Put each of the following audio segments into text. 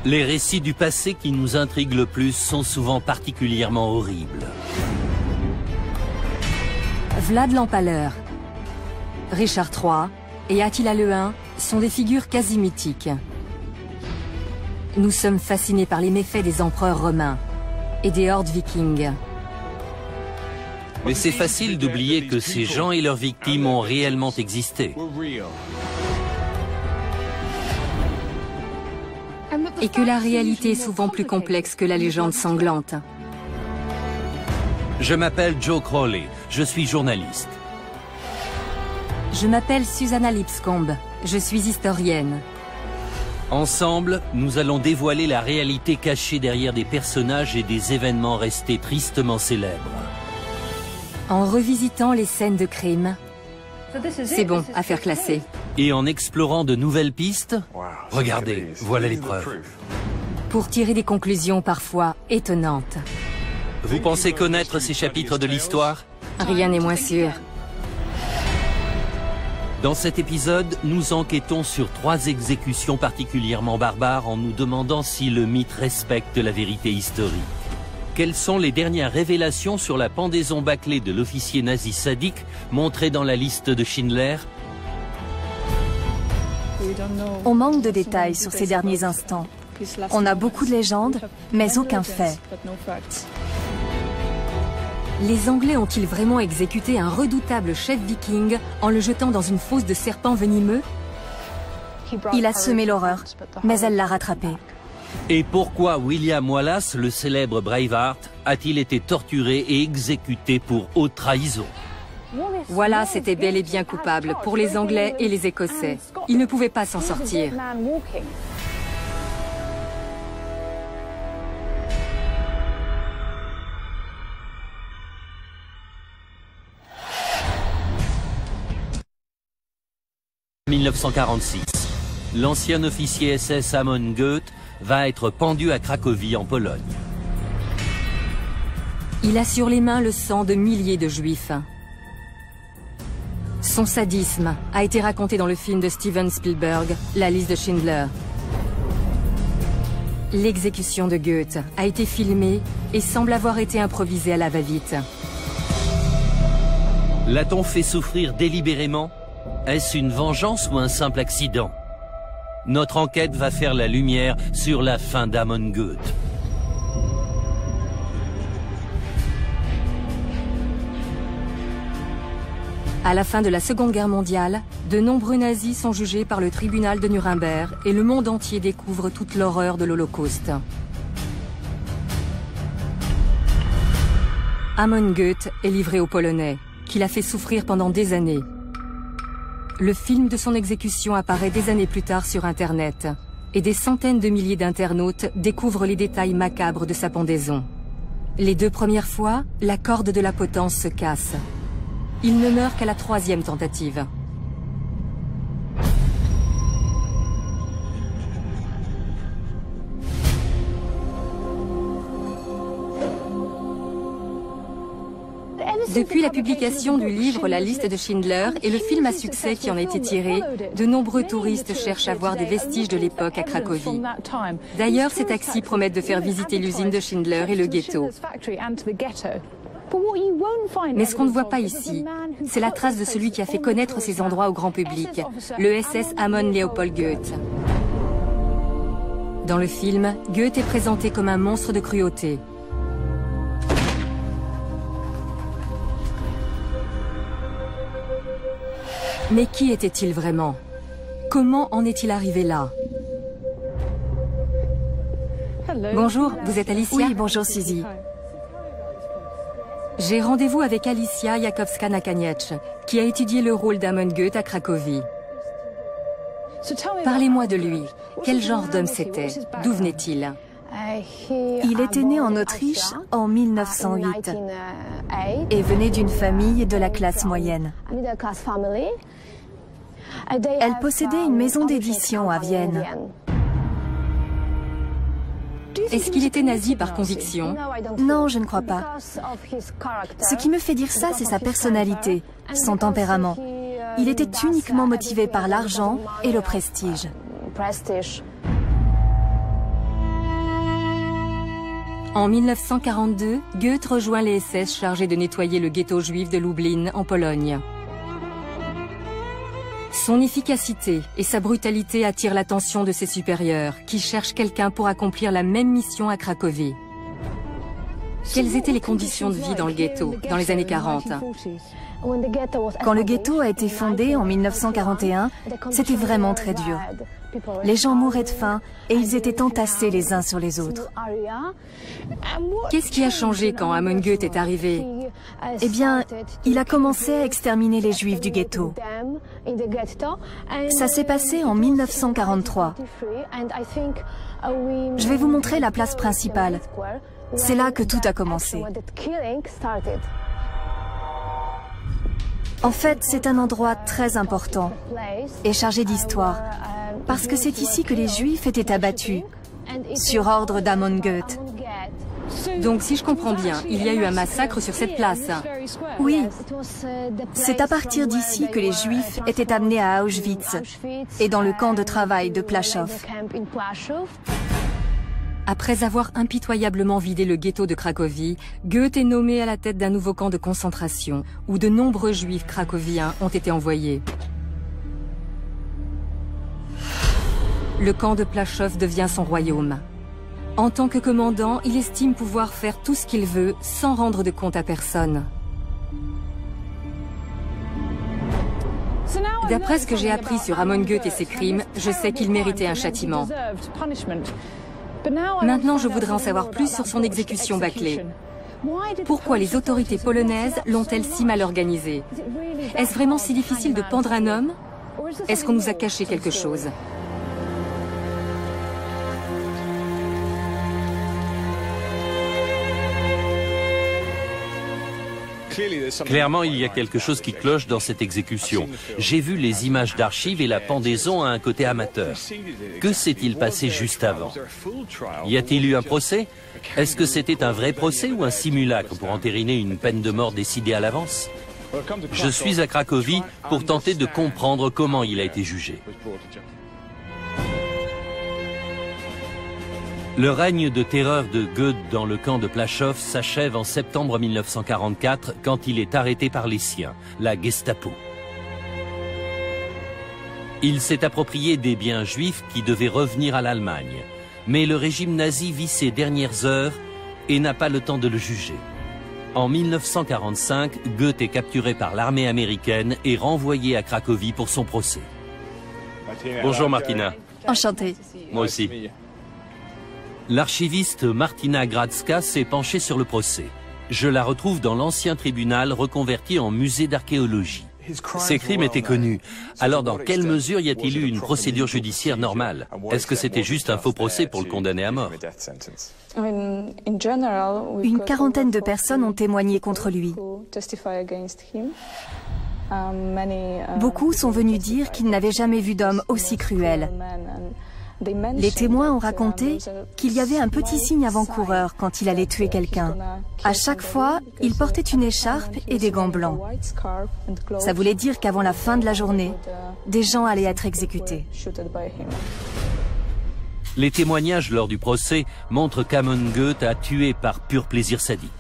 Les récits du passé qui nous intriguent le plus sont souvent particulièrement horribles. Vlad l'Empaleur, Richard III et Attila le Hun sont des figures quasi mythiques. Nous sommes fascinés par les méfaits des empereurs romains et des hordes vikings. Mais c'est facile d'oublier que ces gens et leurs victimes ont réellement existé. Et que la réalité est souvent plus complexe que la légende sanglante. Je m'appelle Joe Crowley, je suis journaliste. Je m'appelle Susanna Lipscomb, je suis historienne. Ensemble, nous allons dévoiler la réalité cachée derrière des personnages et des événements restés tristement célèbres. En revisitant les scènes de crime, c'est bon, affaire classée. Et en explorant de nouvelles pistes, regardez, voilà les preuves. Pour tirer des conclusions parfois étonnantes. Vous pensez connaître ces chapitres de l'histoire? Rien n'est moins sûr. Dans cet épisode, nous enquêtons sur 3 exécutions particulièrement barbares en nous demandant si le mythe respecte la vérité historique. Quelles sont les dernières révélations sur la pendaison bâclée de l'officier nazi sadique montrée dans la liste de Schindler? On manque de détails sur ces derniers instants. On a beaucoup de légendes, mais aucun fait. Les Anglais ont-ils vraiment exécuté un redoutable chef viking en le jetant dans une fosse de serpents venimeux? Il a semé l'horreur, mais elle l'a rattrapé. Et pourquoi William Wallace, le célèbre Braveheart, a-t-il été torturé et exécuté pour haute trahison? Wallace était bel et bien coupable pour les Anglais et les Écossais. Il ne pouvait pas s'en sortir. En 1946, l'ancien officier SS Amon Goeth va être pendu à Cracovie en Pologne. Il a sur les mains le sang de milliers de Juifs. Son sadisme a été raconté dans le film de Steven Spielberg, La liste de Schindler. L'exécution de Goethe a été filmée et semble avoir été improvisée à la va-vite. L'a-t-on fait souffrir délibérément? Est-ce une vengeance ou un simple accident? Notre enquête va faire la lumière sur la fin d'Amon Goeth. À la fin de la Seconde Guerre mondiale, de nombreux nazis sont jugés par le tribunal de Nuremberg et le monde entier découvre toute l'horreur de l'Holocauste. Amon Goeth est livré aux Polonais, qui l'a fait souffrir pendant des années. Le film de son exécution apparaît des années plus tard sur Internet, et des centaines de milliers d'internautes découvrent les détails macabres de sa pendaison. Les 2 premières fois, la corde de la potence se casse. Il ne meurt qu'à la 3e tentative. Depuis la publication du livre La liste de Schindler et le film à succès qui en a été tiré, de nombreux touristes cherchent à voir des vestiges de l'époque à Cracovie. D'ailleurs, ces taxis promettent de faire visiter l'usine de Schindler et le ghetto. Mais ce qu'on ne voit pas ici, c'est la trace de celui qui a fait connaître ces endroits au grand public, le SS Amon Leopold Goethe. Dans le film, Goethe est présenté comme un monstre de cruauté. Mais qui était-il vraiment? Comment en est-il arrivé là? Bonjour, vous êtes Alicia? Oui, bonjour Suzy. J'ai rendez-vous avec Alicia Jakowska-Nakaniec, qui a étudié le rôle d'Amon Goethe à Cracovie. Parlez-moi de lui. Quel genre d'homme c'était? D'où venait-il? Il était né en Autriche en 1908 et venait d'une famille de la classe moyenne. Elle possédait une maison d'édition à Vienne. Est-ce qu'il était nazi par conviction? Non, je ne crois pas. Ce qui me fait dire ça, c'est sa personnalité, son tempérament. Il était uniquement motivé par l'argent et le prestige. En 1942, Goethe rejoint les SS chargés de nettoyer le ghetto juif de Lublin, en Pologne. Son efficacité et sa brutalité attirent l'attention de ses supérieurs, qui cherchent quelqu'un pour accomplir la même mission à Cracovie. Quelles étaient les conditions de vie dans le ghetto dans les années 40? Quand le ghetto a été fondé en 1941, c'était vraiment très dur. Les gens mouraient de faim et ils étaient entassés les uns sur les autres. Qu'est-ce qui a changé quand Amon Goeth est arrivé? Eh bien, il a commencé à exterminer les Juifs du ghetto. Ça s'est passé en 1943. Je vais vous montrer la place principale. C'est là que tout a commencé. En fait, c'est un endroit très important et chargé d'histoire, parce que c'est ici que les Juifs étaient abattus, sur ordre d'Amon Goeth. Donc, si je comprends bien, il y a eu un massacre sur cette place. Oui, c'est à partir d'ici que les Juifs étaient amenés à Auschwitz et dans le camp de travail de Plaszow. Après avoir impitoyablement vidé le ghetto de Cracovie, Goethe est nommé à la tête d'un nouveau camp de concentration, où de nombreux Juifs cracoviens ont été envoyés. Le camp de Plaszow devient son royaume. En tant que commandant, il estime pouvoir faire tout ce qu'il veut sans rendre de compte à personne. D'après ce que j'ai appris sur Amon Goeth et ses crimes, je sais qu'il méritait un châtiment. Maintenant, je voudrais en savoir plus sur son exécution bâclée. Pourquoi les autorités polonaises l'ont-elles si mal organisée? Est-ce vraiment si difficile de pendre un homme? Est-ce qu'on nous a caché quelque chose? Clairement, il y a quelque chose qui cloche dans cette exécution. J'ai vu les images d'archives et la pendaison a un côté amateur. Que s'est-il passé juste avant? Y a-t-il eu un procès? Est-ce que c'était un vrai procès ou un simulacre pour entériner une peine de mort décidée à l'avance? Je suis à Cracovie pour tenter de comprendre comment il a été jugé. Le règne de terreur de Goethe dans le camp de Plaszow s'achève en septembre 1944 quand il est arrêté par les siens, la Gestapo. Il s'est approprié des biens juifs qui devaient revenir à l'Allemagne. Mais le régime nazi vit ses dernières heures et n'a pas le temps de le juger. En 1945, Goethe est capturé par l'armée américaine et renvoyé à Cracovie pour son procès. Bonjour Martina. Enchantée. Moi aussi. L'archiviste Martina Gradska s'est penchée sur le procès. Je la retrouve dans l'ancien tribunal reconverti en musée d'archéologie. Ses crimes étaient connus. Alors dans quelle mesure y a-t-il eu une procédure judiciaire normale? Est-ce que c'était juste un faux procès pour le condamner à mort? Une quarantaine de personnes ont témoigné contre lui. Beaucoup sont venus dire qu'ils n'avaient jamais vu d'homme aussi cruel. Les témoins ont raconté qu'il y avait un petit signe avant-coureur quand il allait tuer quelqu'un. À chaque fois, il portait une écharpe et des gants blancs. Ça voulait dire qu'avant la fin de la journée, des gens allaient être exécutés. Les témoignages lors du procès montrent qu'Amon Goethe a tué par pur plaisir sadique.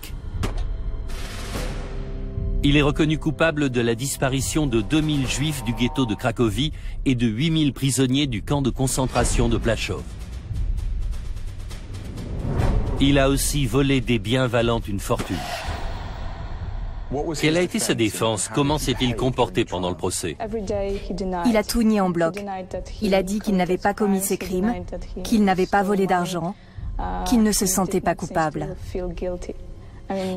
Il est reconnu coupable de la disparition de 2000 juifs du ghetto de Cracovie et de 8000 prisonniers du camp de concentration de Plaszow. Il a aussi volé des biens valant une fortune. Quelle a été sa défense? Comment s'est-il comporté pendant le procès? Il a tout nié en bloc. Il a dit qu'il n'avait pas commis ces crimes, qu'il n'avait pas volé d'argent, qu'il ne se sentait pas coupable.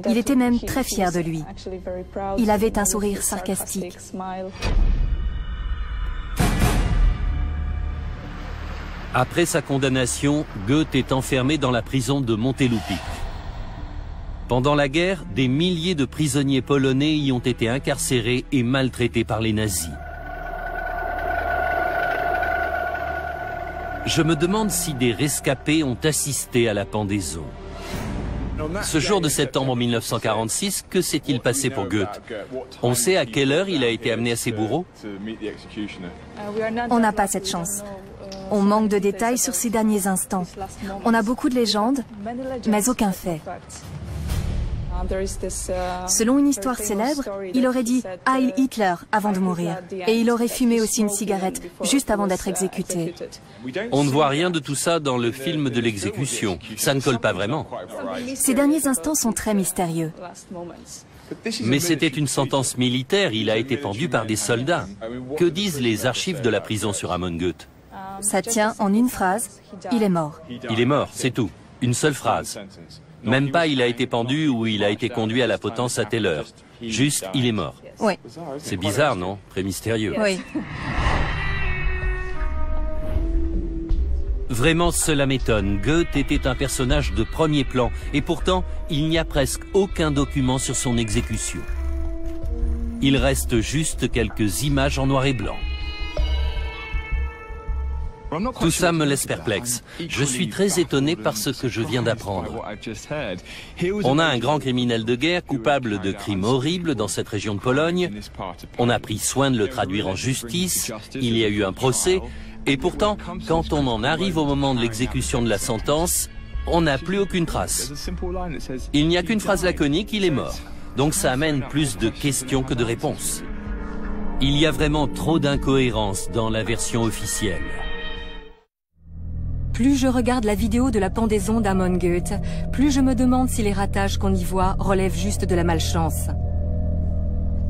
Il était même très fier de lui. Il avait un sourire sarcastique. Après sa condamnation, Goethe est enfermé dans la prison de Montelupic. Pendant la guerre, des milliers de prisonniers polonais y ont été incarcérés et maltraités par les nazis. Je me demande si des rescapés ont assisté à la pendaison. Ce jour de septembre 1946, que s'est-il passé pour Goethe? On sait à quelle heure il a été amené à ses bourreaux? On n'a pas cette chance. On manque de détails sur ces derniers instants. On a beaucoup de légendes, mais aucun fait. Selon une histoire célèbre, il aurait dit « Heil Hitler » avant de mourir. Et il aurait fumé aussi une cigarette juste avant d'être exécuté. On ne voit rien de tout ça dans le film de l'exécution. Ça ne colle pas vraiment. Ces derniers instants sont très mystérieux. Mais c'était une sentence militaire, il a été pendu par des soldats. Que disent les archives de la prison sur Amon Goeth? Ça tient en une phrase, il est mort. Il est mort, c'est tout. Une seule phrase. Même pas il a été pendu ou il a été conduit à la potence à telle heure. Juste, il est mort. Oui. C'est bizarre, non? Très mystérieux. Oui. Vraiment, cela m'étonne. Goethe était un personnage de premier plan, et pourtant, il n'y a presque aucun document sur son exécution. Il reste juste quelques images en noir et blanc. Tout ça me laisse perplexe. Je suis très étonné par ce que je viens d'apprendre. On a un grand criminel de guerre coupable de crimes horribles dans cette région de Pologne. On a pris soin de le traduire en justice. Il y a eu un procès. Et pourtant, quand on en arrive au moment de l'exécution de la sentence, on n'a plus aucune trace. Il n'y a qu'une phrase laconique, il est mort. Donc ça amène plus de questions que de réponses. Il y a vraiment trop d'incohérences dans la version officielle. Plus je regarde la vidéo de la pendaison d'Amon Goeth, plus je me demande si les ratages qu'on y voit relèvent juste de la malchance.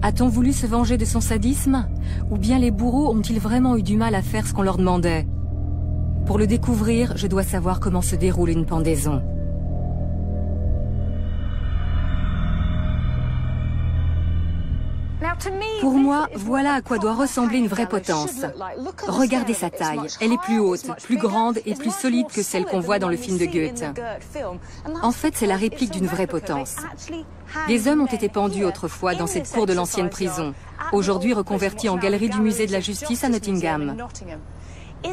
A-t-on voulu se venger de son sadisme? Ou bien les bourreaux ont-ils vraiment eu du mal à faire ce qu'on leur demandait? Pour le découvrir, je dois savoir comment se déroule une pendaison. Pour moi, voilà à quoi doit ressembler une vraie potence. Regardez sa taille. Elle est plus haute, plus grande et plus solide que celle qu'on voit dans le film de Goethe. En fait, c'est la réplique d'une vraie potence. Des hommes ont été pendus autrefois dans cette cour de l'ancienne prison, aujourd'hui reconvertie en galerie du musée de la justice à Nottingham.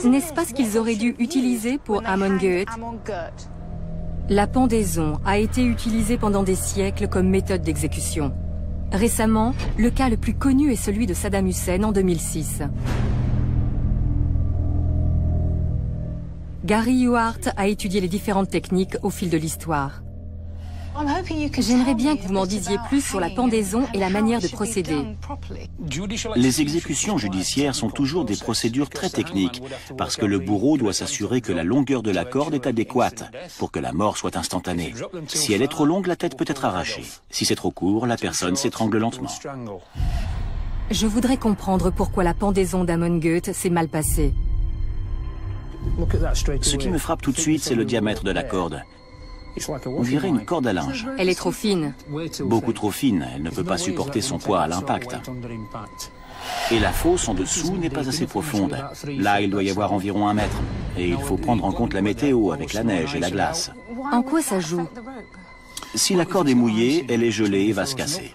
N'est-ce pas ce qu'ils auraient dû utiliser pour Amon Goeth? La pendaison a été utilisée pendant des siècles comme méthode d'exécution. Récemment, le cas le plus connu est celui de Saddam Hussein en 2006. Gary Ewart a étudié les différentes techniques au fil de l'histoire. J'aimerais bien que vous m'en disiez plus sur la pendaison et la manière de procéder. Les exécutions judiciaires sont toujours des procédures très techniques, parce que le bourreau doit s'assurer que la longueur de la corde est adéquate, pour que la mort soit instantanée. Si elle est trop longue, la tête peut être arrachée. Si c'est trop court, la personne s'étrangle lentement. Je voudrais comprendre pourquoi la pendaison d'Amon Goeth s'est mal passée. Ce qui me frappe tout de suite, c'est le diamètre de la corde. On dirait une corde à linge. Elle est trop fine. Beaucoup trop fine, elle ne peut pas supporter son poids à l'impact. Et la fosse en dessous n'est pas assez profonde. Là, il doit y avoir environ 1 mètre. Et il faut prendre en compte la météo avec la neige et la glace. En quoi ça joue? Si la corde est mouillée, elle est gelée et va se casser.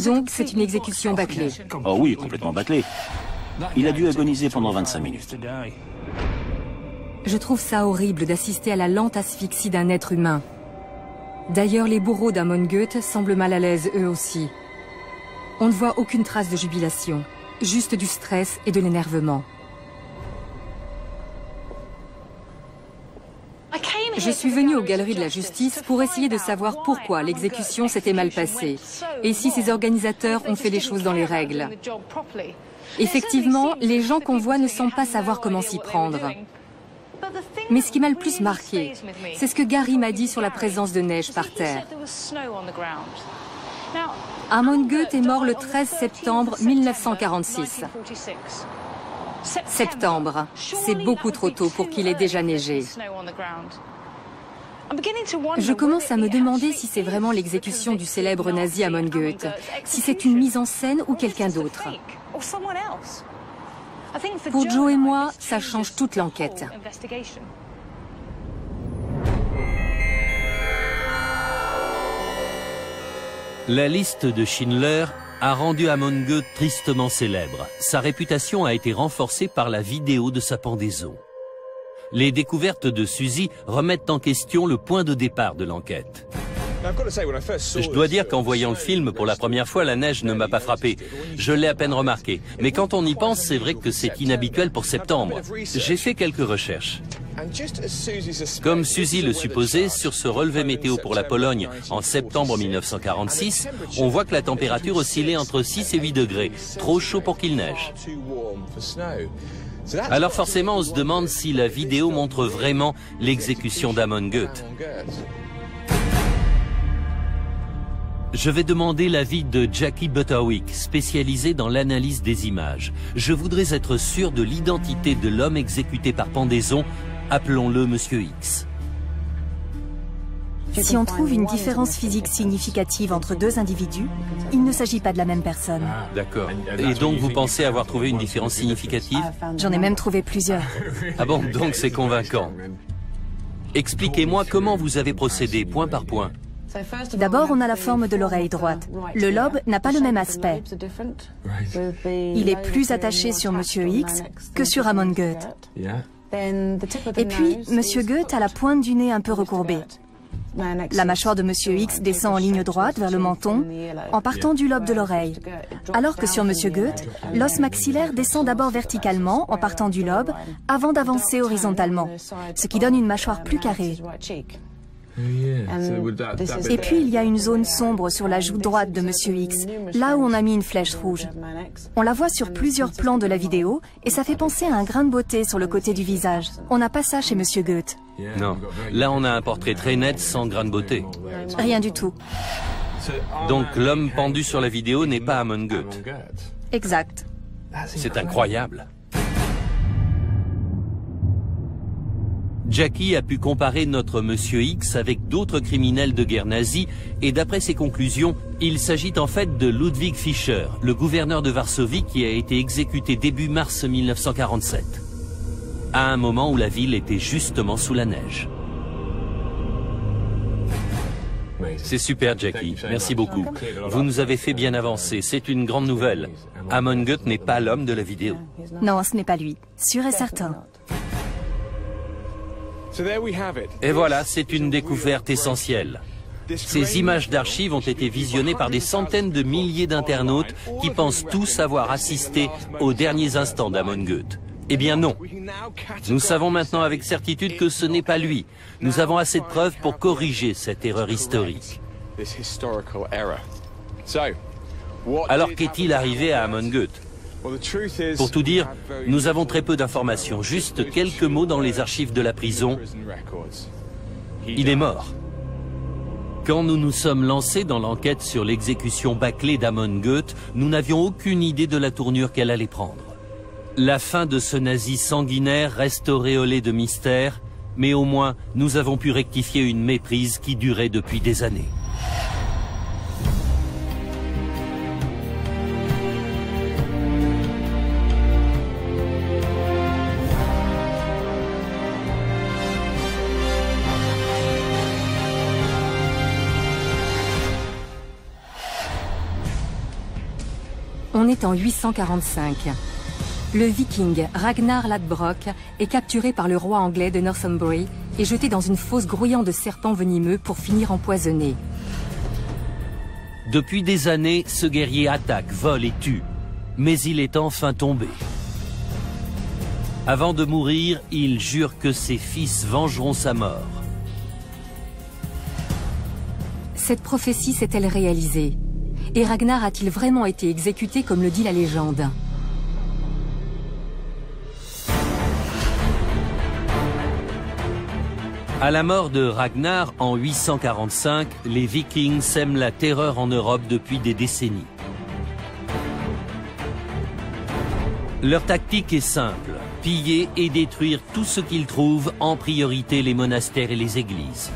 Donc c'est une exécution bâclée. Oh oui, complètement bâclée. Il a dû agoniser pendant 25 minutes. Je trouve ça horrible d'assister à la lente asphyxie d'un être humain. D'ailleurs, les bourreaux d'Amon Goeth semblent mal à l'aise eux aussi. On ne voit aucune trace de jubilation, juste du stress et de l'énervement. Je suis venue aux Galeries de la Justice pour essayer de savoir pourquoi l'exécution s'était mal passée et si ses organisateurs ont fait les choses dans les règles. Effectivement, les gens qu'on voit ne semblent pas savoir comment s'y prendre. Mais ce qui m'a le plus marqué, c'est ce que Gary m'a dit sur la présence de neige par terre. Amon Goeth est mort le 13 septembre 1946. Septembre, c'est beaucoup trop tôt pour qu'il ait déjà neigé. Je commence à me demander si c'est vraiment l'exécution du célèbre nazi Amon Goeth, si c'est une mise en scène ou quelqu'un d'autre. Pour Joe et moi, ça change toute l'enquête. La liste de Schindler a rendu Amon Goeth tristement célèbre. Sa réputation a été renforcée par la vidéo de sa pendaison. Les découvertes de Suzy remettent en question le point de départ de l'enquête. Je dois dire qu'en voyant le film pour la première fois, la neige ne m'a pas frappé. Je l'ai à peine remarqué. Mais quand on y pense, c'est vrai que c'est inhabituel pour septembre. J'ai fait quelques recherches. Comme Suzy le supposait, sur ce relevé météo pour la Pologne en septembre 1946, on voit que la température oscillait entre 6 et 8 degrés, trop chaud pour qu'il neige. Alors forcément, on se demande si la vidéo montre vraiment l'exécution d'Amon Göth. Je vais demander l'avis de Jackie Butterwick, spécialisée dans l'analyse des images. Je voudrais être sûr de l'identité de l'homme exécuté par pendaison. Appelons-le Monsieur X. Si on trouve une différence physique significative entre deux individus, il ne s'agit pas de la même personne. D'accord. Et donc vous pensez avoir trouvé une différence significative? J'en ai même trouvé plusieurs. Ah bon, donc c'est convaincant. Expliquez-moi comment vous avez procédé, point par point. D'abord, on a la forme de l'oreille droite. Le lobe n'a pas le même aspect. Il est plus attaché sur Monsieur X que sur Amon Göth. Et puis, Monsieur Göth a la pointe du nez un peu recourbée. La mâchoire de Monsieur X descend en ligne droite vers le menton, en partant du lobe de l'oreille. Alors que sur Monsieur Göth, l'os maxillaire descend d'abord verticalement, en partant du lobe, avant d'avancer horizontalement, ce qui donne une mâchoire plus carrée. Et puis il y a une zone sombre sur la joue droite de Monsieur X, là où on a mis une flèche rouge. On la voit sur plusieurs plans de la vidéo et ça fait penser à un grain de beauté sur le côté du visage. On n'a pas ça chez Monsieur Göth. Non, là on a un portrait très net sans grain de beauté. Rien du tout. Donc l'homme pendu sur la vidéo n'est pas Amon Göth. Exact. C'est incroyable. Jackie a pu comparer notre Monsieur X avec d'autres criminels de guerre nazis et d'après ses conclusions, il s'agit en fait de Ludwig Fischer, le gouverneur de Varsovie qui a été exécuté début mars 1947, à un moment où la ville était justement sous la neige. C'est super Jackie, merci beaucoup. Vous nous avez fait bien avancer, c'est une grande nouvelle. Amon Göth n'est pas l'homme de la vidéo. Non, ce n'est pas lui, sûr et certain. Et voilà, c'est une découverte essentielle. Ces images d'archives ont été visionnées par des centaines de milliers d'internautes qui pensent tous avoir assisté aux derniers instants d'Amon Göth. Eh bien non. Nous savons maintenant avec certitude que ce n'est pas lui. Nous avons assez de preuves pour corriger cette erreur historique. Alors qu'est-il arrivé à Amon Göth ? Pour tout dire, nous avons très peu d'informations, juste quelques mots dans les archives de la prison. Il est mort. Quand nous nous sommes lancés dans l'enquête sur l'exécution bâclée d'Amon Göth, nous n'avions aucune idée de la tournure qu'elle allait prendre. La fin de ce nazi sanguinaire reste auréolée de mystère, mais au moins nous avons pu rectifier une méprise qui durait depuis des années. On est en 845. Le viking Ragnar Lodbrok est capturé par le roi anglais de Northumbrie et jeté dans une fosse grouillant de serpents venimeux pour finir empoisonné. Depuis des années, ce guerrier attaque, vole et tue. Mais il est enfin tombé. Avant de mourir, il jure que ses fils vengeront sa mort. Cette prophétie s'est-elle réalisée ? Et Ragnar a-t-il vraiment été exécuté comme le dit la légende ? À la mort de Ragnar en 845, les Vikings sèment la terreur en Europe depuis des décennies. Leur tactique est simple, piller et détruire tout ce qu'ils trouvent, en priorité les monastères et les églises.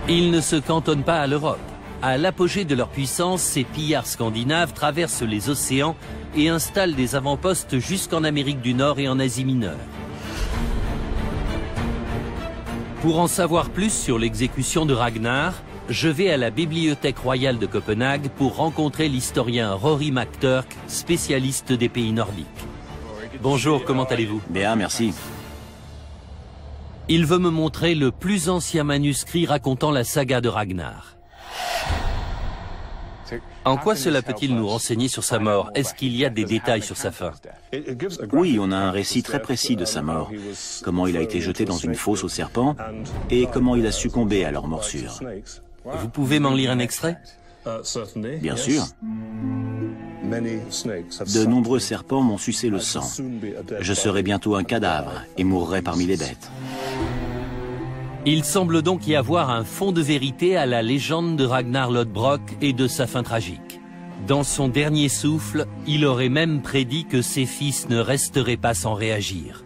Ils ne se cantonnent pas à l'Europe. À l'apogée de leur puissance, ces pillards scandinaves traversent les océans et installent des avant-postes jusqu'en Amérique du Nord et en Asie mineure. Pour en savoir plus sur l'exécution de Ragnar, je vais à la Bibliothèque royale de Copenhague pour rencontrer l'historien Rory McTurk, spécialiste des pays nordiques. Bonjour, comment allez-vous? Bien, merci. Il veut me montrer le plus ancien manuscrit racontant la saga de Ragnar. En quoi cela peut-il nous renseigner sur sa mort? Est-ce qu'il y a des détails sur sa fin? Oui, on a un récit très précis de sa mort. Comment il a été jeté dans une fosse aux serpents et comment il a succombé à leur morsure. Vous pouvez m'en lire un extrait? Bien sûr. De nombreux serpents m'ont sucé le sang. Je serai bientôt un cadavre et mourrai parmi les bêtes. Il semble donc y avoir un fond de vérité à la légende de Ragnar Lodbrok et de sa fin tragique. Dans son dernier souffle, il aurait même prédit que ses fils ne resteraient pas sans réagir.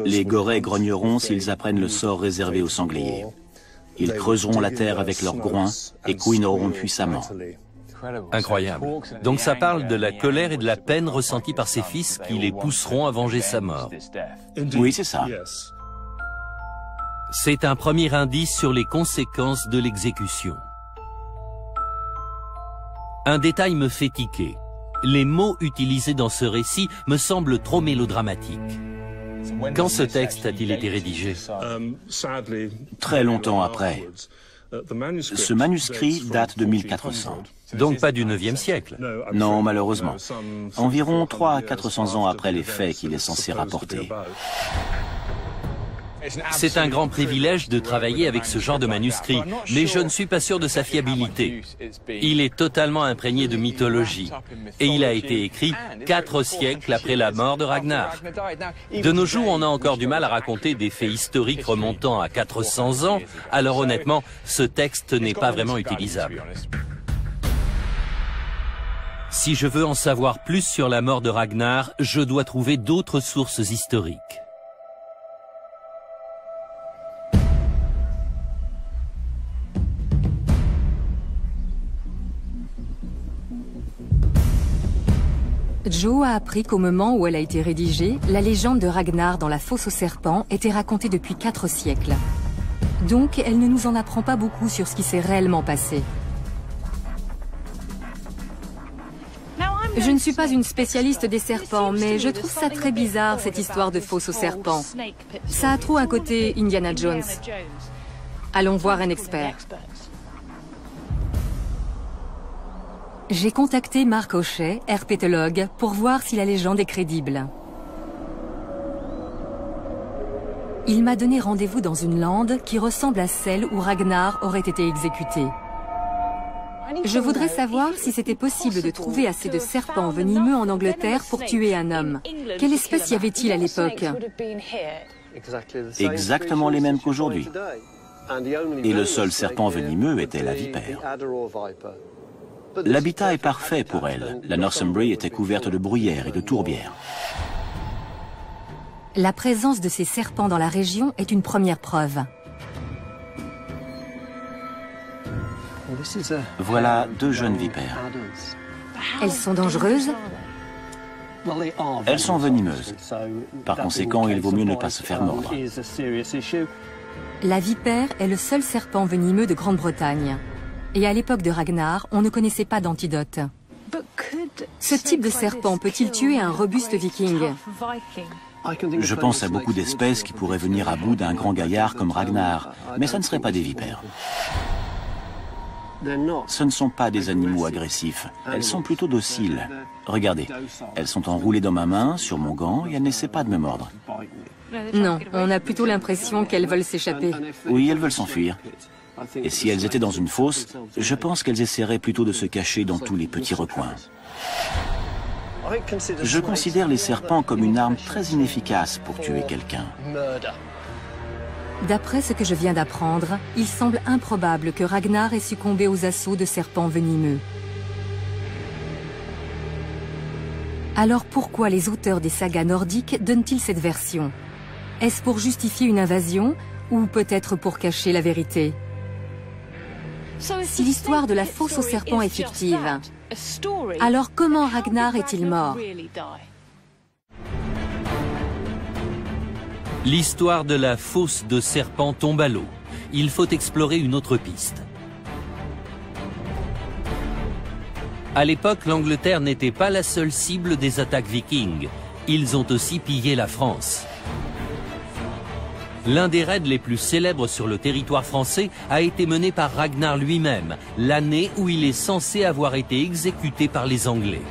Les gorets grogneront s'ils apprennent le sort réservé aux sangliers. Ils creuseront la terre avec leurs groins et couineront puissamment. Incroyable. Donc ça parle de la colère et de la peine ressentie par ses fils qui les pousseront à venger sa mort. Oui, c'est ça. C'est un premier indice sur les conséquences de l'exécution. Un détail me fait tiquer. Les mots utilisés dans ce récit me semblent trop mélodramatiques. Quand ce texte a-t-il été rédigé? Très longtemps après. Ce manuscrit date de 1400. Donc pas du 9e siècle. Non, malheureusement. Environ 300 à 400 ans après les faits qu'il est censé rapporter. C'est un grand privilège de travailler avec ce genre de manuscrit, mais je ne suis pas sûr de sa fiabilité. Il est totalement imprégné de mythologie, et il a été écrit 4 siècles après la mort de Ragnar. De nos jours, on a encore du mal à raconter des faits historiques remontant à 400 ans, alors honnêtement, ce texte n'est pas vraiment utilisable. Si je veux en savoir plus sur la mort de Ragnar, je dois trouver d'autres sources historiques. Joe a appris qu'au moment où elle a été rédigée, la légende de Ragnar dans la fosse aux serpents était racontée depuis 4 siècles. Donc, elle ne nous en apprend pas beaucoup sur ce qui s'est réellement passé. Je ne suis pas une spécialiste des serpents, mais je trouve ça très bizarre, cette histoire de fosse aux serpents. Ça a trop un côté Indiana Jones. Allons voir un expert. J'ai contacté Marc Hochet, herpétologue, pour voir si la légende est crédible. Il m'a donné rendez-vous dans une lande qui ressemble à celle où Ragnar aurait été exécuté. Je voudrais savoir si c'était possible de trouver assez de serpents venimeux en Angleterre pour tuer un homme. Quelle espèce y avait-il à l'époque? Exactement les mêmes qu'aujourd'hui. Et le seul serpent venimeux était la vipère. L'habitat est parfait pour elle. La Northumbrie était couverte de bruyères et de tourbières. La présence de ces serpents dans la région est une première preuve. Voilà 2 jeunes vipères. Elles sont dangereuses? Elles sont venimeuses. Par conséquent, il vaut mieux ne pas se faire mordre. La vipère est le seul serpent venimeux de Grande-Bretagne. Et à l'époque de Ragnar, on ne connaissait pas d'antidote. Ce type de serpent peut-il tuer un robuste viking? Je pense à beaucoup d'espèces qui pourraient venir à bout d'un grand gaillard comme Ragnar, mais ça ne serait pas des vipères. Ce ne sont pas des animaux agressifs, elles sont plutôt dociles. Regardez, elles sont enroulées dans ma main, sur mon gant, et elles n'essaient pas de me mordre. Non, on a plutôt l'impression qu'elles veulent s'échapper. Oui, elles veulent s'enfuir. Et si elles étaient dans une fosse, je pense qu'elles essaieraient plutôt de se cacher dans tous les petits recoins. Je considère les serpents comme une arme très inefficace pour tuer quelqu'un. D'après ce que je viens d'apprendre, il semble improbable que Ragnar ait succombé aux assauts de serpents venimeux. Alors pourquoi les auteurs des sagas nordiques donnent-ils cette version? Est-ce pour justifier une invasion ou peut-être pour cacher la vérité? Si l'histoire de la fosse aux serpents est fictive, alors comment Ragnar est-il mort? L'histoire de la fosse de serpents tombe à l'eau. Il faut explorer une autre piste. À l'époque, l'Angleterre n'était pas la seule cible des attaques vikings. Ils ont aussi pillé la France. L'un des raids les plus célèbres sur le territoire français a été mené par Ragnar lui-même, l'année où il est censé avoir été exécuté par les Anglais.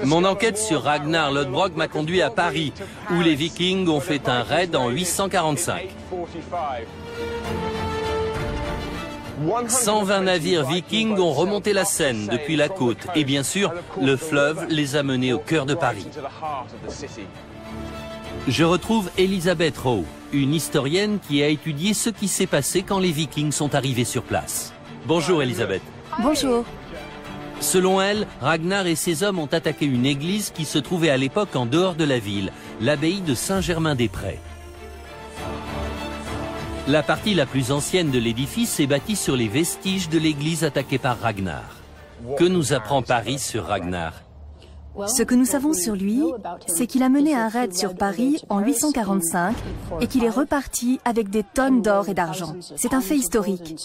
Mon enquête sur Ragnar Lodbrok m'a conduit à Paris, où les Vikings ont fait un raid en 845. 120 navires vikings ont remonté la Seine depuis la côte et bien sûr, le fleuve les a menés au cœur de Paris. Je retrouve Elisabeth Rowe, une historienne qui a étudié ce qui s'est passé quand les Vikings sont arrivés sur place. Bonjour Elisabeth. Bonjour. Selon elle, Ragnar et ses hommes ont attaqué une église qui se trouvait à l'époque en dehors de la ville, l'abbaye de Saint-Germain-des-Prés. La partie la plus ancienne de l'édifice est bâtie sur les vestiges de l'église attaquée par Ragnar. Que nous apprend Paris sur Ragnar? Ce que nous savons sur lui, c'est qu'il a mené un raid sur Paris en 845 et qu'il est reparti avec des tonnes d'or et d'argent. C'est un fait historique.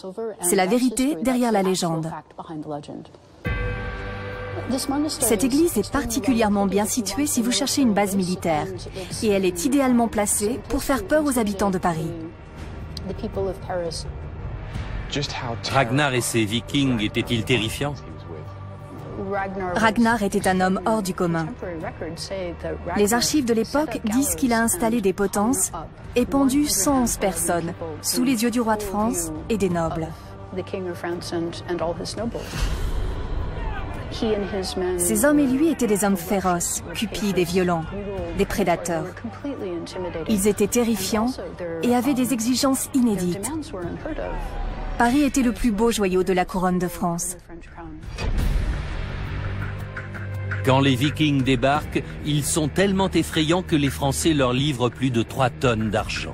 C'est la vérité derrière la légende. Cette église est particulièrement bien située si vous cherchez une base militaire et elle est idéalement placée pour faire peur aux habitants de Paris. Ragnar et ses Vikings étaient-ils terrifiants? Ragnar était un homme hors du commun. Les archives de l'époque disent qu'il a installé des potences et pendu 111 personnes sous les yeux du roi de France et des nobles. Ces hommes et lui étaient des hommes féroces, cupides et violents, des prédateurs. Ils étaient terrifiants et avaient des exigences inédites. Paris était le plus beau joyau de la couronne de France. Quand les Vikings débarquent, ils sont tellement effrayants que les Français leur livrent plus de 3 tonnes d'argent.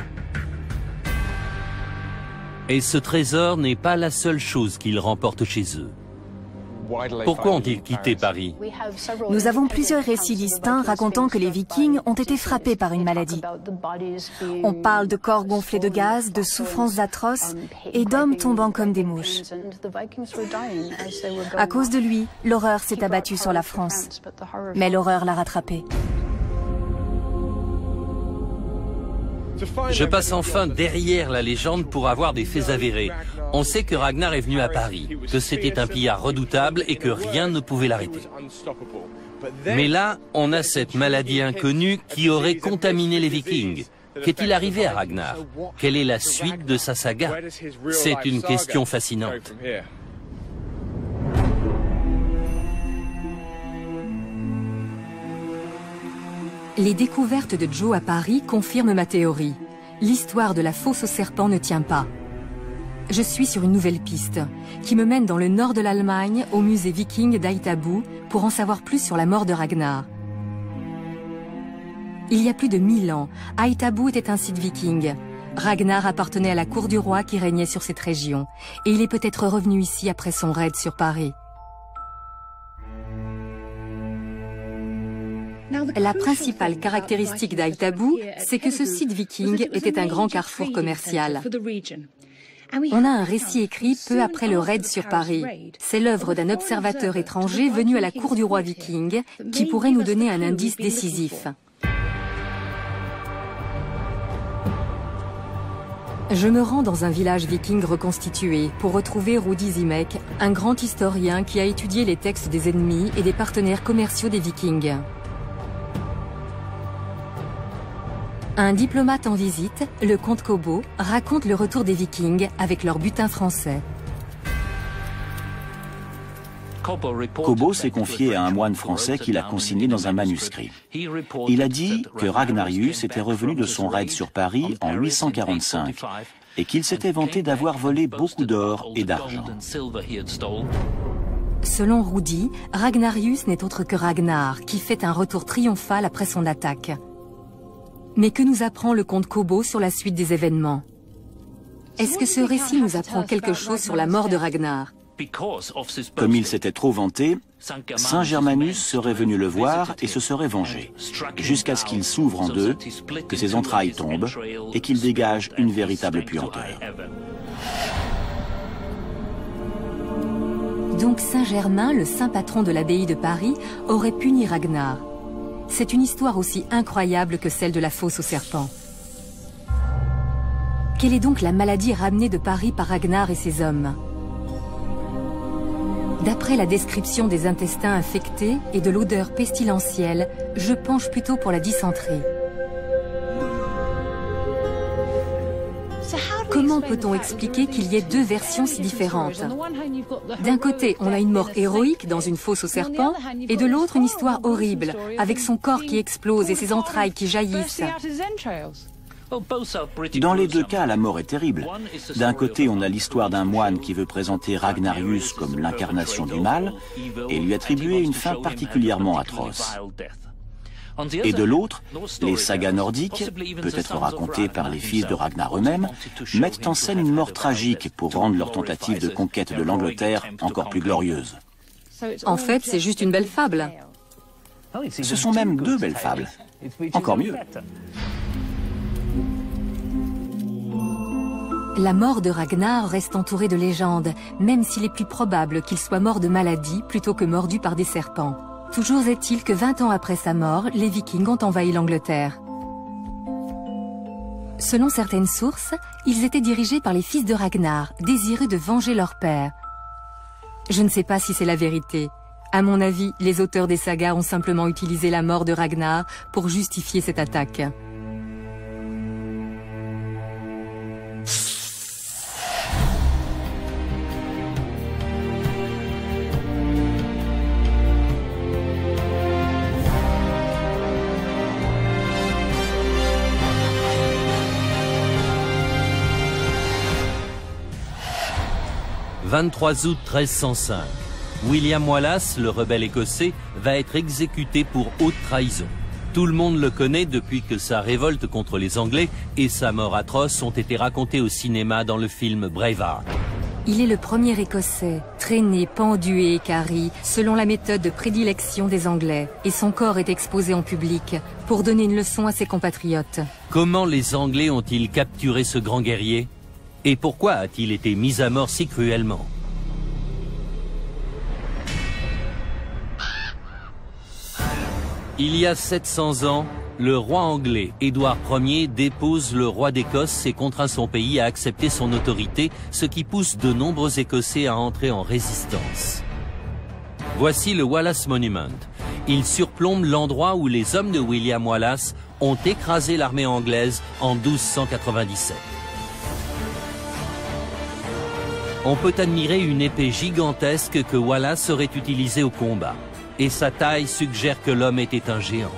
Et ce trésor n'est pas la seule chose qu'ils remportent chez eux. Pourquoi ont-ils quitté Paris? Nous avons plusieurs récits distincts racontant que les Vikings ont été frappés par une maladie. On parle de corps gonflés de gaz, de souffrances atroces et d'hommes tombant comme des mouches. À cause de lui, l'horreur s'est abattue sur la France. Mais l'horreur l'a rattrapé. Je passe enfin derrière la légende pour avoir des faits avérés. On sait que Ragnar est venu à Paris, que c'était un pillard redoutable et que rien ne pouvait l'arrêter. Mais là, on a cette maladie inconnue qui aurait contaminé les Vikings. Qu'est-il arrivé à Ragnar? Quelle est la suite de sa saga? C'est une question fascinante. Les découvertes de Joe à Paris confirment ma théorie. L'histoire de la fosse aux serpents ne tient pas. Je suis sur une nouvelle piste, qui me mène dans le nord de l'Allemagne, au musée viking d'Aitabu, pour en savoir plus sur la mort de Ragnar. Il y a plus de 1000 ans, Aitabu était un site viking. Ragnar appartenait à la cour du roi qui régnait sur cette région, et il est peut-être revenu ici après son raid sur Paris. La principale caractéristique d'Aitabu, c'est que ce site viking était un grand carrefour commercial. On a un récit écrit peu après le raid sur Paris. C'est l'œuvre d'un observateur étranger venu à la cour du roi viking qui pourrait nous donner un indice décisif. Je me rends dans un village viking reconstitué pour retrouver Rudi Zimek, un grand historien qui a étudié les textes des ennemis et des partenaires commerciaux des Vikings. Un diplomate en visite, le comte Kobo, raconte le retour des Vikings avec leur butin français. Kobo s'est confié à un moine français qui l'a consigné dans un manuscrit. Il a dit que Ragnarius était revenu de son raid sur Paris en 845 et qu'il s'était vanté d'avoir volé beaucoup d'or et d'argent. Selon Rudi, Ragnarius n'est autre que Ragnar, qui fait un retour triomphal après son attaque. Mais que nous apprend le comte Kobo sur la suite des événements? Est-ce que ce récit nous apprend quelque chose sur la mort de Ragnar? Comme il s'était trop vanté, Saint Germanus serait venu le voir et se serait vengé, jusqu'à ce qu'il s'ouvre en deux, que ses entrailles tombent et qu'il dégage une véritable puanteur. Donc Saint Germain, le saint patron de l'abbaye de Paris, aurait puni Ragnar. C'est une histoire aussi incroyable que celle de la fosse aux serpents. Quelle est donc la maladie ramenée de Paris par Ragnar et ses hommes? D'après la description des intestins infectés et de l'odeur pestilentielle, je penche plutôt pour la dysenterie. Comment peut-on expliquer qu'il y ait deux versions si différentes? D'un côté, on a une mort héroïque dans une fosse aux serpents, et de l'autre, une histoire horrible, avec son corps qui explose et ses entrailles qui jaillissent. Dans les deux cas, la mort est terrible. D'un côté, on a l'histoire d'un moine qui veut présenter Ragnarius comme l'incarnation du mal et lui attribuer une fin particulièrement atroce. Et de l'autre, les sagas nordiques, peut-être racontées par les fils de Ragnar eux-mêmes, mettent en scène une mort tragique pour rendre leur tentative de conquête de l'Angleterre encore plus glorieuse. En fait, c'est juste une belle fable. Ce sont même deux belles fables. Encore mieux. La mort de Ragnar reste entourée de légendes, même s'il est plus probable qu'il soit mort de maladie plutôt que mordu par des serpents. Toujours est-il que 20 ans après sa mort, les Vikings ont envahi l'Angleterre. Selon certaines sources, ils étaient dirigés par les fils de Ragnar, désireux de venger leur père. Je ne sais pas si c'est la vérité. À mon avis, les auteurs des sagas ont simplement utilisé la mort de Ragnar pour justifier cette attaque. « 23 août 1305. William Wallace, le rebelle écossais, va être exécuté pour haute trahison. Tout le monde le connaît depuis que sa révolte contre les Anglais et sa mort atroce ont été racontées au cinéma dans le film Braveheart. Il est le premier Écossais, traîné, pendu et équarri, selon la méthode de prédilection des Anglais, et son corps est exposé en public pour donner une leçon à ses compatriotes. Comment les Anglais ont-ils capturé ce grand guerrier ? Et pourquoi a-t-il été mis à mort si cruellement? Il y a 700 ans, le roi anglais Édouard Ier dépose le roi d'Écosse et contraint son pays à accepter son autorité, ce qui pousse de nombreux Écossais à entrer en résistance. Voici le Wallace Monument. Il surplombe l'endroit où les hommes de William Wallace ont écrasé l'armée anglaise en 1297. On peut admirer une épée gigantesque que Wallace aurait utilisée au combat. Et sa taille suggère que l'homme était un géant.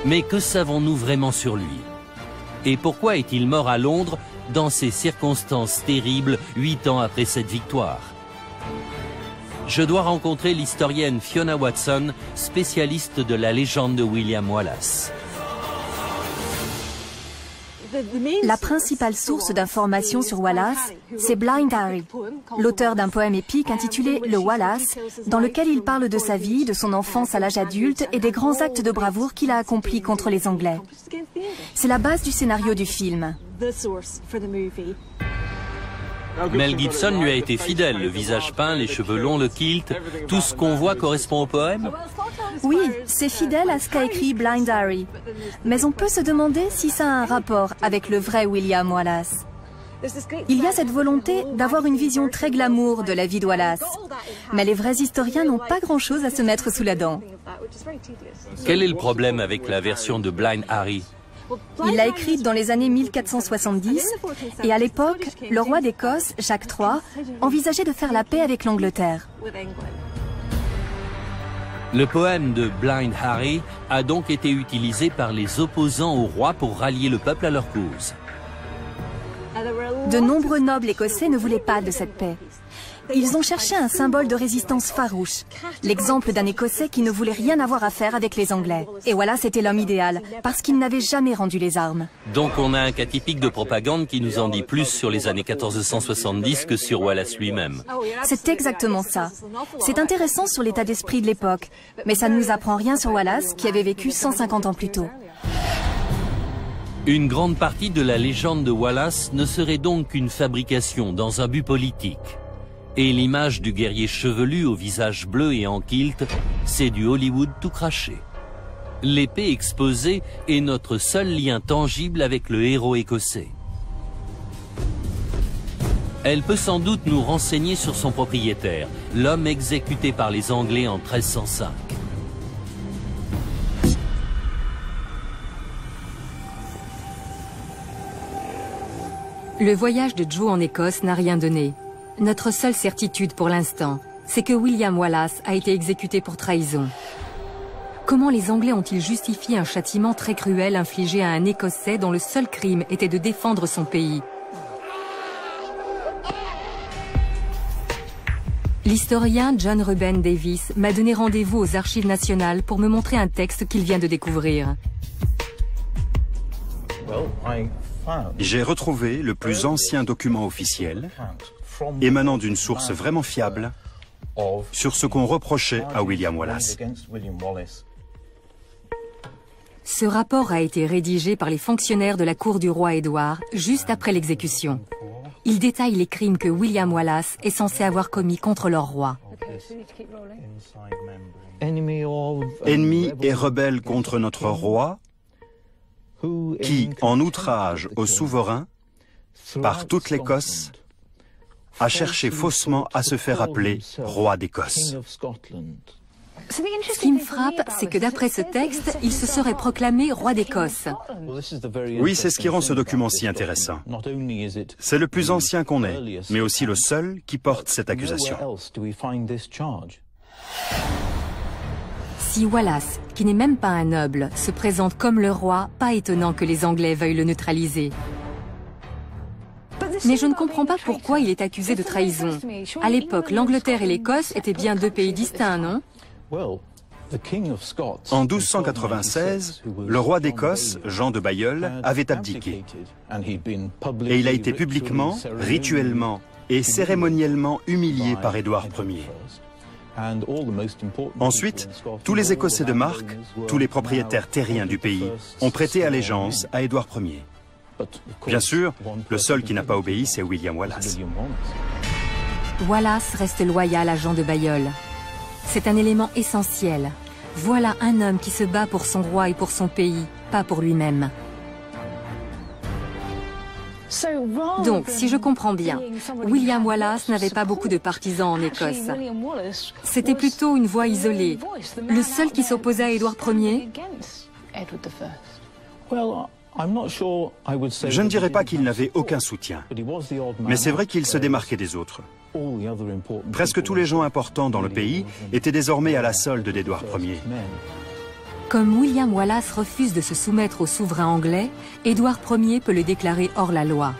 Mais que savons-nous vraiment sur lui? Et pourquoi est-il mort à Londres dans ces circonstances terribles 8 ans après cette victoire? Je dois rencontrer l'historienne Fiona Watson, spécialiste de la légende de William Wallace. La principale source d'information sur Wallace, c'est Blind Harry, l'auteur d'un poème épique intitulé « Le Wallace », dans lequel il parle de sa vie, de son enfance à l'âge adulte et des grands actes de bravoure qu'il a accomplis contre les Anglais. C'est la base du scénario du film. Mel Gibson lui a été fidèle, le visage peint, les cheveux longs, le kilt, tout ce qu'on voit correspond au poème? Oui, c'est fidèle à ce qu'a écrit Blind Harry. Mais on peut se demander si ça a un rapport avec le vrai William Wallace. Il y a cette volonté d'avoir une vision très glamour de la vie de Wallace. Mais les vrais historiens n'ont pas grand-chose à se mettre sous la dent. Quel est le problème avec la version de Blind Harry? Il l'a écrite dans les années 1470 et à l'époque, le roi d'Écosse, Jacques III, envisageait de faire la paix avec l'Angleterre. Le poème de Blind Harry a donc été utilisé par les opposants au roi pour rallier le peuple à leur cause. De nombreux nobles écossais ne voulaient pas de cette paix. Ils ont cherché un symbole de résistance farouche, l'exemple d'un Écossais qui ne voulait rien avoir à faire avec les Anglais. Et voilà, c'était l'homme idéal, parce qu'il n'avait jamais rendu les armes. Donc on a un cas typique de propagande qui nous en dit plus sur les années 1470 que sur Wallace lui-même. C'est exactement ça. C'est intéressant sur l'état d'esprit de l'époque, mais ça ne nous apprend rien sur Wallace, qui avait vécu 150 ans plus tôt. Une grande partie de la légende de Wallace ne serait donc qu'une fabrication dans un but politique. Et l'image du guerrier chevelu au visage bleu et en kilt, c'est du Hollywood tout craché. L'épée exposée est notre seul lien tangible avec le héros écossais. Elle peut sans doute nous renseigner sur son propriétaire, l'homme exécuté par les Anglais en 1305. Le voyage de Joe en Écosse n'a rien donné. Notre seule certitude pour l'instant, c'est que William Wallace a été exécuté pour trahison. Comment les Anglais ont-ils justifié un châtiment très cruel infligé à un Écossais dont le seul crime était de défendre son pays? L'historien John Reuben Davis m'a donné rendez-vous aux Archives nationales pour me montrer un texte qu'il vient de découvrir. J'ai retrouvé le plus ancien document officiel, émanant d'une source vraiment fiable, sur ce qu'on reprochait à William Wallace. Ce rapport a été rédigé par les fonctionnaires de la cour du roi Édouard juste après l'exécution. Il détaille les crimes que William Wallace est censé avoir commis contre leur roi. Ennemis et rebelles contre notre roi, qui, en outrage au souverain, par toute l'Écosse, a cherché faussement à se faire appeler roi d'Écosse. Ce qui me frappe, c'est que d'après ce texte, il se serait proclamé roi d'Écosse. Oui, c'est ce qui rend ce document si intéressant. C'est le plus ancien qu'on ait, mais aussi le seul qui porte cette accusation. Si Wallace, qui n'est même pas un noble, se présente comme le roi, pas étonnant que les Anglais veuillent le neutraliser. Mais je ne comprends pas pourquoi il est accusé de trahison. À l'époque, l'Angleterre et l'Écosse étaient bien deux pays distincts, non? En 1296, le roi d'Écosse, Jean de Bailleul, avait abdiqué. Et il a été publiquement, rituellement et cérémoniellement humilié par Édouard Ier. Ensuite, tous les Écossais de marque, tous les propriétaires terriens du pays, ont prêté allégeance à Édouard Ier. Bien sûr, le seul qui n'a pas obéi, c'est William Wallace. Wallace reste loyal à Jean de Bailleul. C'est un élément essentiel. Voilà un homme qui se bat pour son roi et pour son pays, pas pour lui-même. Donc, si je comprends bien, William Wallace n'avait pas beaucoup de partisans en Écosse. C'était plutôt une voix isolée, le seul qui s'opposait à Édouard Ier. Je ne dirais pas qu'il n'avait aucun soutien, mais c'est vrai qu'il se démarquait des autres. Presque tous les gens importants dans le pays étaient désormais à la solde d'Édouard Ier. Comme William Wallace refuse de se soumettre au souverain anglais, Édouard Ier peut le déclarer hors la loi.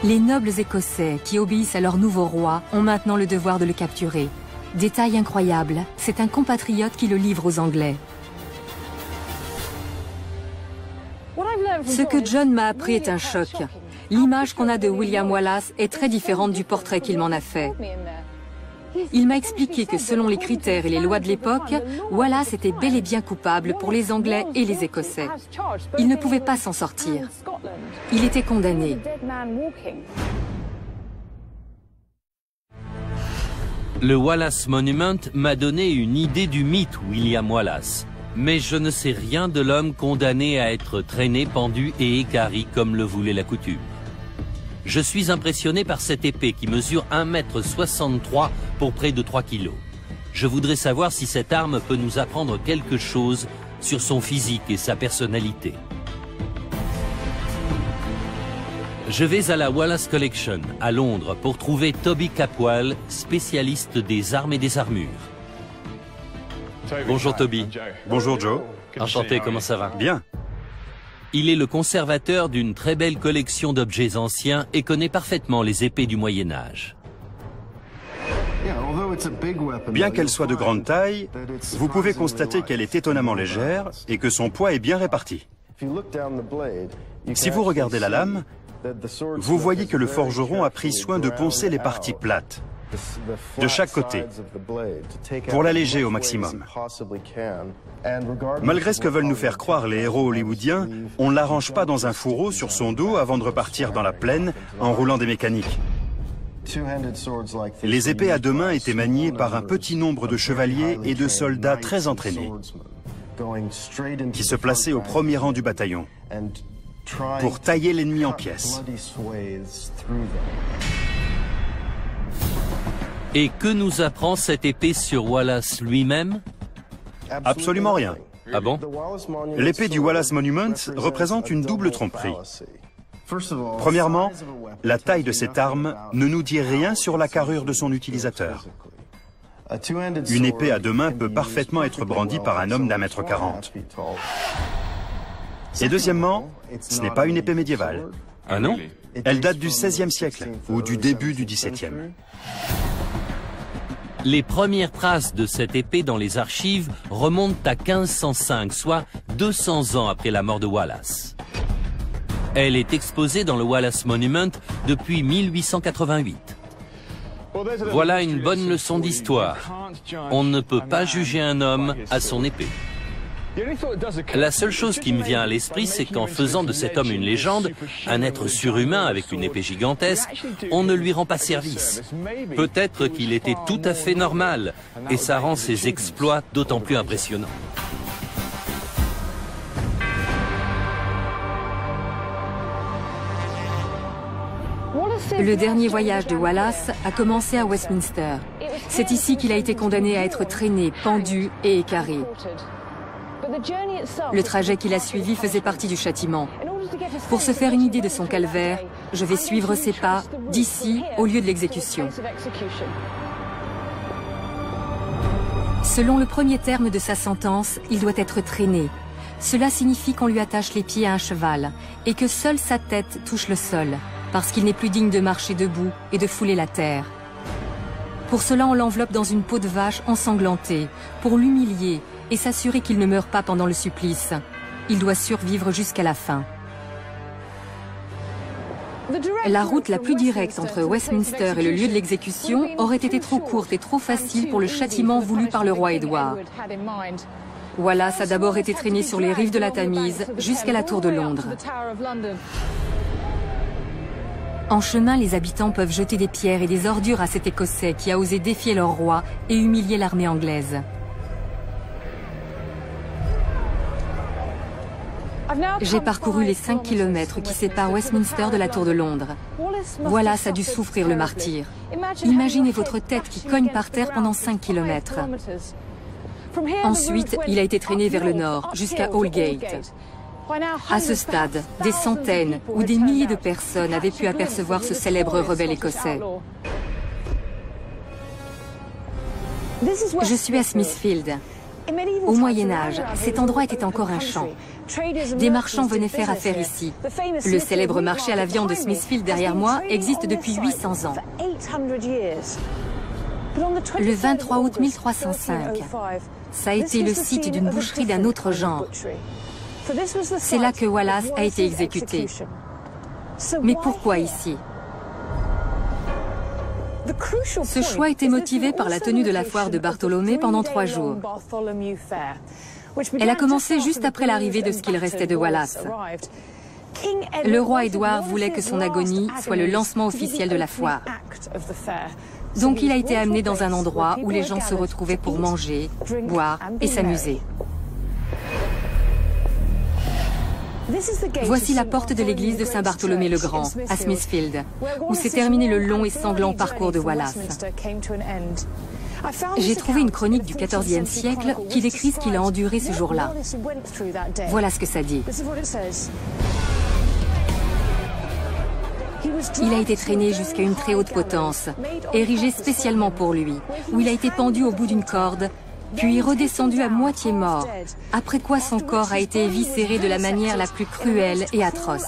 Les nobles écossais qui obéissent à leur nouveau roi ont maintenant le devoir de le capturer. Détail incroyable, c'est un compatriote qui le livre aux Anglais. Ce que John m'a appris est un choc. L'image qu'on a de William Wallace est très différente du portrait qu'il m'en a fait. Il m'a expliqué que selon les critères et les lois de l'époque, Wallace était bel et bien coupable pour les Anglais et les Écossais. Il ne pouvait pas s'en sortir. Il était condamné. Le Wallace Monument m'a donné une idée du mythe William Wallace. Mais je ne sais rien de l'homme condamné à être traîné, pendu et équarri comme le voulait la coutume. Je suis impressionné par cette épée qui mesure 1,63 m pour près de 3 kg. Je voudrais savoir si cette arme peut nous apprendre quelque chose sur son physique et sa personnalité. Je vais à la Wallace Collection, à Londres, pour trouver Toby Capwell, spécialiste des armes et des armures. Bonjour Toby. Bonjour Joe. Enchanté, comment ça va? Bien. Il est le conservateur d'une très belle collection d'objets anciens et connaît parfaitement les épées du Moyen-Âge. Bien qu'elle soit de grande taille, vous pouvez constater qu'elle est étonnamment légère et que son poids est bien réparti. Si vous regardez la lame, vous voyez que le forgeron a pris soin de poncer les parties plates de chaque côté pour l'alléger au maximum. Malgré ce que veulent nous faire croire les héros hollywoodiens, on ne l'arrange pas dans un fourreau sur son dos avant de repartir dans la plaine en roulant des mécaniques. Les épées à deux mains étaient maniées par un petit nombre de chevaliers et de soldats très entraînés qui se plaçaient au premier rang du bataillon. pour tailler l'ennemi en pièces. Et que nous apprend cette épée sur Wallace lui-même? Absolument rien. Ah bon? L'épée du Wallace Monument représente une double tromperie. Premièrement, la taille de cette arme ne nous dit rien sur la carrure de son utilisateur. Une épée à deux mains peut parfaitement être brandie par un homme d'1,40 m. Et deuxièmement, ce n'est pas une épée médiévale. Ah non? Elle date du XVIe siècle ou du début du XVIIe. Les premières traces de cette épée dans les archives remontent à 1505, soit 200 ans après la mort de Wallace. Elle est exposée dans le Wallace Monument depuis 1888. Voilà une bonne leçon d'histoire. On ne peut pas juger un homme à son épée. La seule chose qui me vient à l'esprit, c'est qu'en faisant de cet homme une légende, un être surhumain avec une épée gigantesque, on ne lui rend pas service. Peut-être qu'il était tout à fait normal, et ça rend ses exploits d'autant plus impressionnants. Le dernier voyage de Wallace a commencé à Westminster. C'est ici qu'il a été condamné à être traîné, pendu et écarré. Le trajet qu'il a suivi faisait partie du châtiment. Pour se faire une idée de son calvaire, je vais suivre ses pas d'ici au lieu de l'exécution. Selon le premier terme de sa sentence, il doit être traîné. Cela signifie qu'on lui attache les pieds à un cheval et que seule sa tête touche le sol, parce qu'il n'est plus digne de marcher debout et de fouler la terre. Pour cela, on l'enveloppe dans une peau de vache ensanglantée, pour l'humilier et s'assurer qu'il ne meurt pas pendant le supplice. Il doit survivre jusqu'à la fin. La route la plus directe entre Westminster et le lieu de l'exécution aurait été trop courte et trop facile pour le châtiment voulu par le roi Édouard. Wallace a d'abord été traîné sur les rives de la Tamise jusqu'à la Tour de Londres. En chemin, les habitants peuvent jeter des pierres et des ordures à cet Écossais qui a osé défier leur roi et humilier l'armée anglaise. J'ai parcouru les 5 kilomètres qui séparent Westminster de la Tour de Londres. Wallace a dû souffrir le martyre. Imaginez votre tête qui cogne par terre pendant 5 kilomètres. Ensuite, il a été traîné vers le nord, jusqu'à Aldgate. À ce stade, des centaines ou des milliers de personnes avaient pu apercevoir ce célèbre rebelle écossais. Je suis à Smithfield. Au Moyen-Âge, cet endroit était encore un champ. Des marchands venaient faire affaire ici. Le célèbre marché à la viande de Smithfield derrière moi existe depuis 800 ans. Le 23 août 1305, ça a été le site d'une boucherie d'un autre genre. C'est là que Wallace a été exécuté. Mais pourquoi ici? Ce choix était motivé par la tenue de la foire de Bartholomée pendant 3 jours. Elle a commencé juste après l'arrivée de ce qu'il restait de Wallace. Le roi Édouard voulait que son agonie soit le lancement officiel de la foire. Donc il a été amené dans un endroit où les gens se retrouvaient pour manger, boire et s'amuser. Voici la porte de l'église de Saint-Bartholoméu-le-Grand, à Smithfield, où s'est terminé le long et sanglant parcours de Wallace. J'ai trouvé une chronique du XIVe siècle qui décrit ce qu'il a enduré ce jour-là. Voilà ce que ça dit. Il a été traîné jusqu'à une très haute potence, érigée spécialement pour lui, où il a été pendu au bout d'une corde, puis redescendu à moitié mort, après quoi son corps a été éviscéré de la manière la plus cruelle et atroce.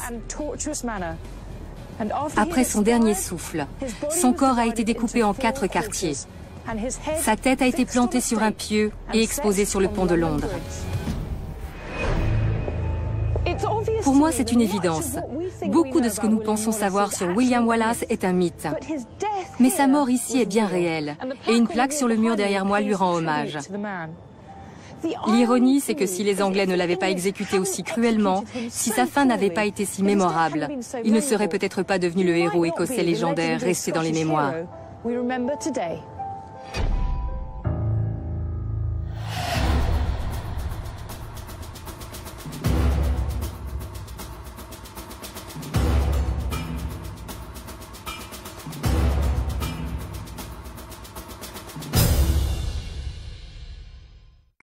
Après son dernier souffle, son corps a été découpé en 4 quartiers. Sa tête a été plantée sur un pieu et exposée sur le pont de Londres. Pour moi, c'est une évidence. Beaucoup de ce que nous pensons savoir sur William Wallace est un mythe. Mais sa mort ici est bien réelle, et une plaque sur le mur derrière moi lui rend hommage. L'ironie, c'est que si les Anglais ne l'avaient pas exécuté aussi cruellement, si sa fin n'avait pas été si mémorable, il ne serait peut-être pas devenu le héros écossais légendaire resté dans les mémoires.